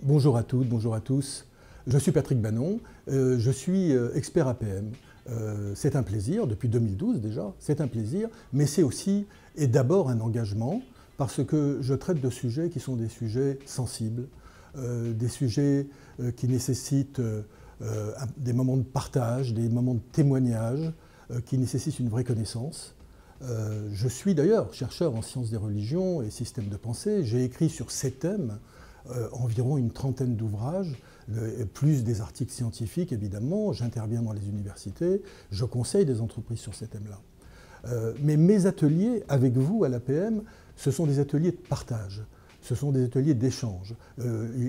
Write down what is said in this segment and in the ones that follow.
Bonjour à toutes, bonjour à tous. Je suis Patrick Bannon, je suis expert APM. C'est un plaisir, depuis 2012 déjà, c'est un plaisir, mais c'est aussi et d'abord un engagement, parce que je traite de sujets qui sont des sujets sensibles, des sujets qui nécessitent des moments de partage, des moments de témoignage, qui nécessitent une vraie connaissance. Je suis d'ailleurs chercheur en sciences des religions et systèmes de pensée. J'ai écrit sur ces thèmes environ une trentaine d'ouvrages, plus des articles scientifiques évidemment. J'interviens dans les universités, je conseille des entreprises sur ces thèmes-là. Mais mes ateliers avec vous à l'APM, ce sont des ateliers de partage, ce sont des ateliers d'échange.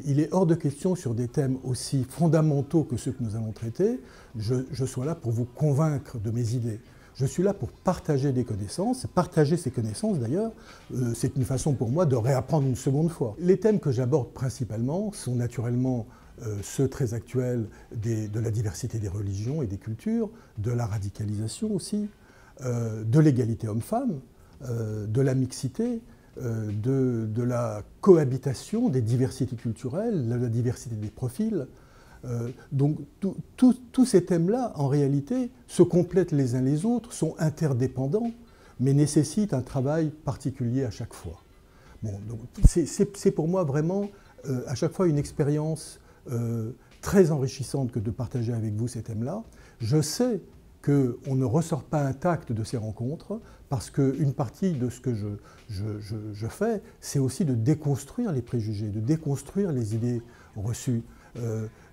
Il est hors de question sur des thèmes aussi fondamentaux que ceux que nous allons traiter, je sois là pour vous convaincre de mes idées. Je suis là pour partager des connaissances. Partager ces connaissances, d'ailleurs, c'est une façon pour moi de réapprendre une seconde fois. Les thèmes que j'aborde principalement sont naturellement ceux très actuels de la diversité des religions et des cultures, de la radicalisation aussi, de l'égalité homme-femme, de la mixité, de la cohabitation des diversités culturelles, de la diversité des profils. Donc tous ces thèmes-là, en réalité, se complètent les uns les autres, sont interdépendants, mais nécessitent un travail particulier à chaque fois. Bon, c'est pour moi vraiment à chaque fois une expérience très enrichissante que de partager avec vous ces thèmes-là. Je sais qu'on ne ressort pas intact de ces rencontres, parce qu'une partie de ce que je fais, c'est aussi de déconstruire les préjugés, de déconstruire les idées reçues,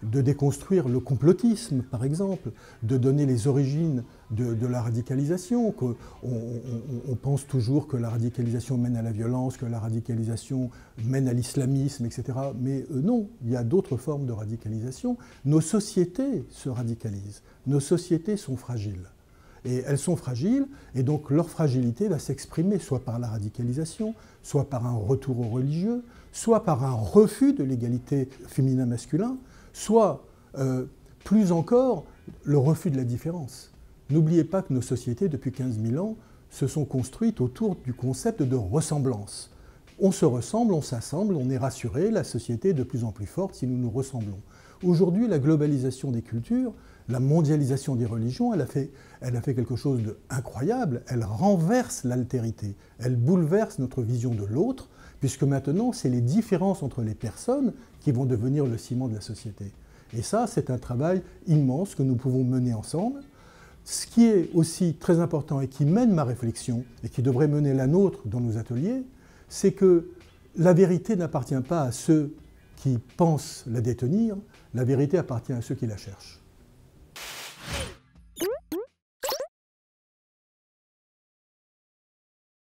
de déconstruire le complotisme, par exemple, de donner les origines de la radicalisation. On pense toujours que la radicalisation mène à la violence, que la radicalisation mène à l'islamisme, etc. Mais non, il y a d'autres formes de radicalisation. Nos sociétés se radicalisent, nos sociétés sont fragiles. Et elles sont fragiles, et donc leur fragilité va s'exprimer soit par la radicalisation, soit par un retour au religieux, soit par un refus de l'égalité féminin-masculin, soit, plus encore, le refus de la différence. N'oubliez pas que nos sociétés, depuis 15 000 ans, se sont construites autour du concept de ressemblance. On se ressemble, on s'assemble, on est rassuré, la société est de plus en plus forte si nous nous ressemblons. Aujourd'hui, la globalisation des cultures, la mondialisation des religions, elle a fait quelque chose d'incroyable. Elle renverse l'altérité, elle bouleverse notre vision de l'autre, puisque maintenant, c'est les différences entre les personnes qui vont devenir le ciment de la société. Et ça, c'est un travail immense que nous pouvons mener ensemble. Ce qui est aussi très important et qui mène ma réflexion, et qui devrait mener la nôtre dans nos ateliers, c'est que la vérité n'appartient pas à ceux qui pensent la détenir, la vérité appartient à ceux qui la cherchent.